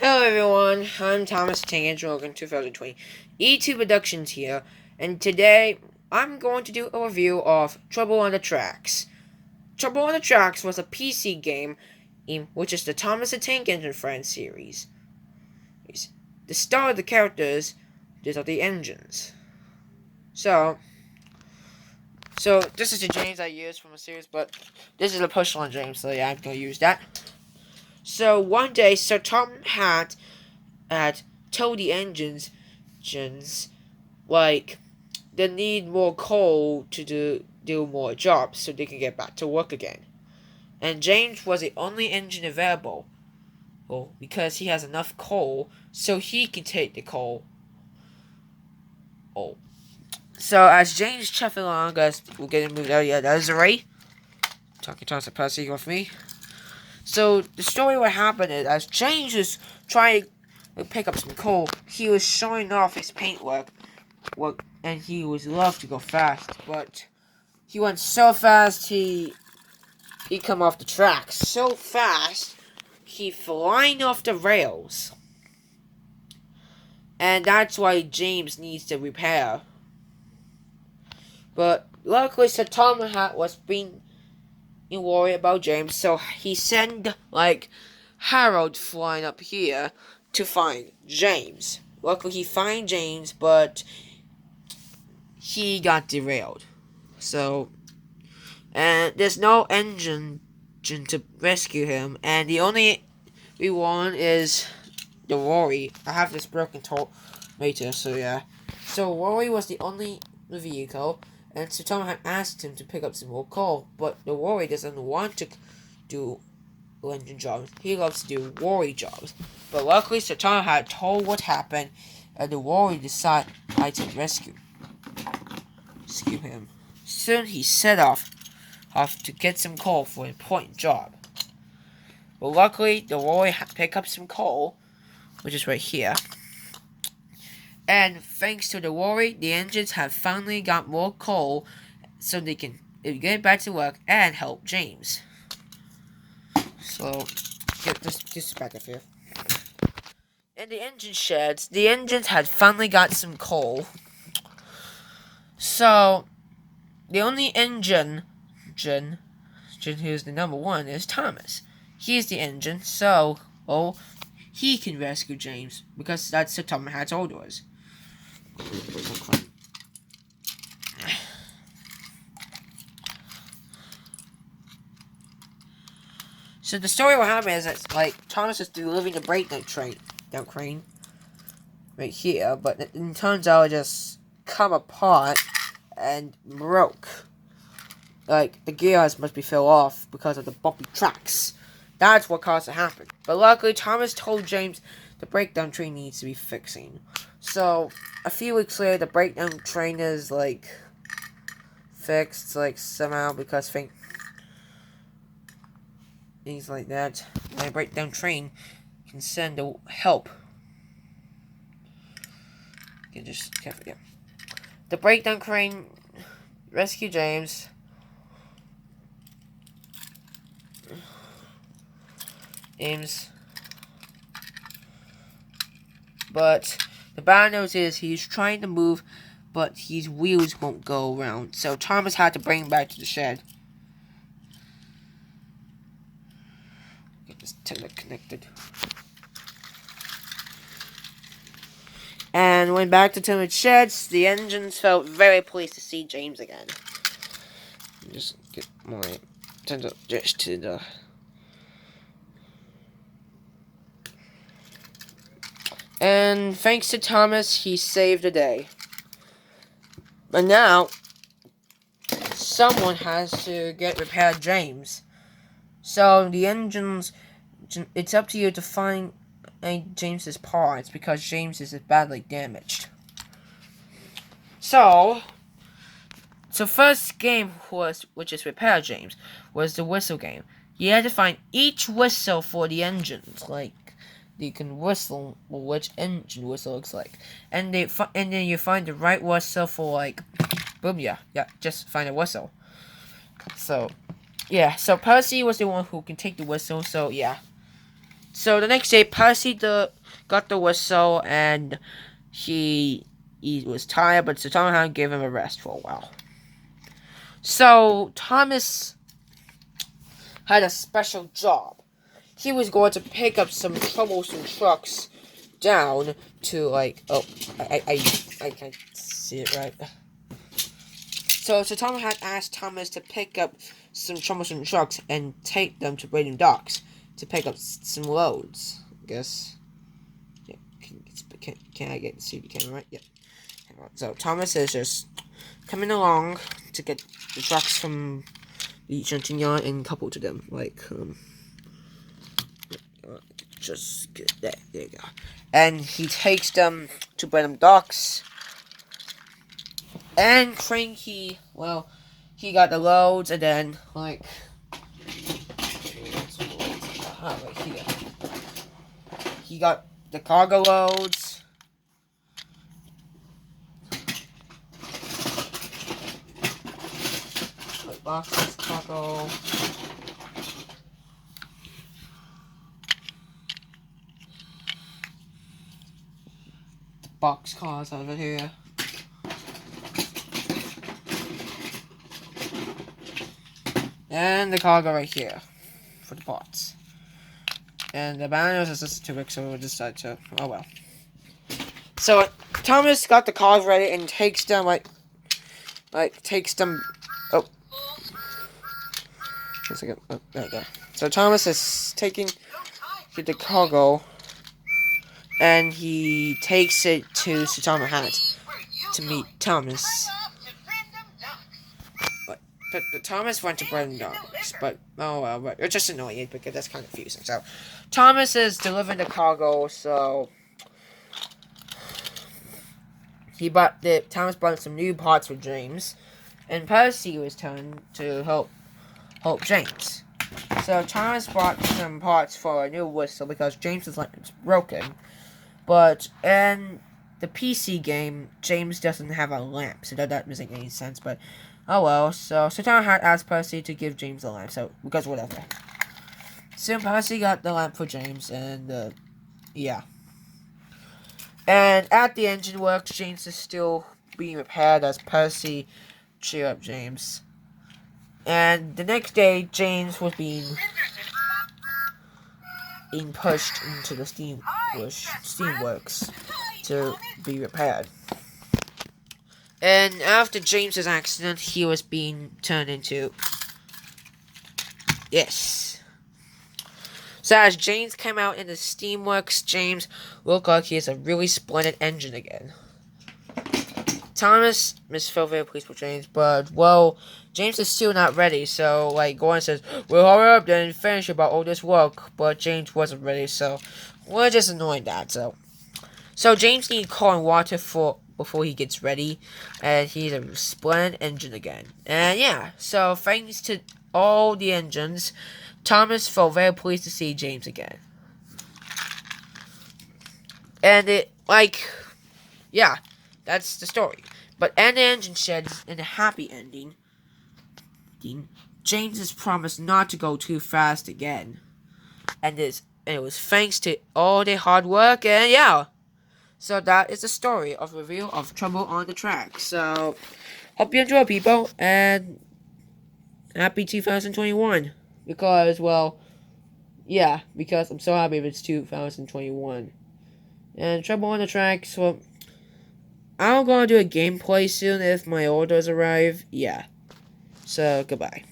Hello everyone, I'm Thomas Tank Rogan 2020. E2 Productions here, and today I'm going to do a review of Trouble on the Tracks. Trouble on the Tracks was a PC game, which is the Thomas the Tank Engine Friends series. The star of the characters, these are the engines. So this is the James I used from a series, but this is a personal James, so yeah, I'm gonna use that. So one day, Sir Tom had told the engines, like, they need more coal to do more jobs so they can get back to work again. And James was the only engine available, because he has enough coal so he can take the coal. So as James chuffing along, guys, we're getting moved out. Yeah, that is right. Talking to us a passing with me. So the story what happened is as James was trying to pick up some coal, he was showing off his paintwork, and he was loved to go fast, but he went so fast he come off the track so fast he flying off the rails, and that's why James needs to repair. But luckily, Sir Tom was being worried about James, so he sent Harold flying up here to find James. Luckily, he find James, but he got derailed. So, and there's no engine to rescue him, and the only one is the Rory. I have this broken meter, so yeah. So Rory was the only vehicle, and so Tom had asked him to pick up some more coal, but the Rory doesn't want to do engine jobs. He loves to do Rory jobs. But luckily, Sir Tom had told what happened, and the Rory decided to rescue him. Soon he set off to get some coal for an important job. But luckily, the Rory had picked up some coal, which is right here. And thanks to the Rory, the engines have finally got more coal, so they can get back to work and help James. So, get this back up here. In the engine sheds, the engines had finally got some coal. So, the only engine who's the number one is Thomas. He's the engine, so he can rescue James because that's what Thomas had told us. So the story what happened is that Thomas is delivering the breakdown crane right here, but it turns out it just come apart and broke. The gears must be fell off because of the bumpy tracks. That's what caused it to happen. But luckily, Thomas told James the breakdown train needs to be fixing. So a few weeks later, the breakdown train is fixed somehow because things like that. My breakdown train can send help. You can just yeah. The breakdown crane rescue James. But the bad news is he's trying to move, but his wheels won't go around. So Thomas had to bring him back to the shed. Get this connected. And went back to Thomas' sheds. The engines felt very pleased to see James again. Just get my just to the. And thanks to Thomas, he saved the day. But now, someone has to repair James. So the engines, it's up to you to find James's parts because James is badly damaged. So first game which is repair James, was the whistle game. You had to find each whistle for the engines, you can whistle which engine whistle looks like, and then you find the right whistle for boom, yeah, just find a whistle. So yeah, so Percy was the one who can take the whistle. So yeah, So the next day, Percy got the whistle, and he was tired, but so Tom Hanks gave him a rest for a while. So Thomas had a special job. He was going to pick up some troublesome trucks down to I can't see it right. So Tom had asked Thomas to pick up some troublesome trucks and take them to Braden Docks to pick up some loads. I guess. Yeah, can I get to see the camera right? Yeah. So Thomas is just coming along to get the trucks from the shunting yard and couple to them. Just get there you go. And he takes them to Braden Docks. And Cranky, he got the loads, and then, right here. He got the cargo loads. Boxes, cargo. The box cars over here. And the cargo right here for the parts. And the banners is just too big, so we'll decide to. Oh well. So Thomas got the cars ready and takes them takes them. Oh, one second. Oh, there we go. So Thomas is taking the cargo, and he takes it to Sutama Hat to meet Thomas. But Thomas went to Braden Docks, but oh well, but it's just annoying because that's kind of confusing. So Thomas is delivering the cargo, so Thomas brought some new parts for James, and Percy was turned to help James. So Thomas brought some parts for a new whistle because James's lamp is broken, but in the PC game, James doesn't have a lamp, so that doesn't make any sense, but oh well. So Tom had asked Percy to give James the lamp, so because whatever. So Percy got the lamp for James, and yeah. And at the engine works, James is still being repaired as Percy cheer up James. And the next day, James was being pushed into the steamworks to be repaired. And after James's accident, he was being turned into... Yes. So as James came out in the steamworks, James looked like he has a really splendid engine again. Thomas felt very pleased with James, but, well, James is still not ready, so, Gordon says, "Well, hurry up then and finish about all this work," but James wasn't ready, so we're just annoying that, So James needs coal and water before he gets ready, and he's a splendid engine again. And yeah, so thanks to all the engines, Thomas felt very pleased to see James again. And yeah, that's the story. But in the engine shed, in a happy ending, James is promised not to go too fast again. And it was thanks to all their hard work, and yeah. So that is the story of Review of Trouble on the Track. So, hope you enjoy, people, and happy 2021. Because, well, yeah, because I'm so happy it's 2021. And Trouble on the Track, so I'm gonna do a gameplay soon if my orders arrive. Yeah. So, goodbye.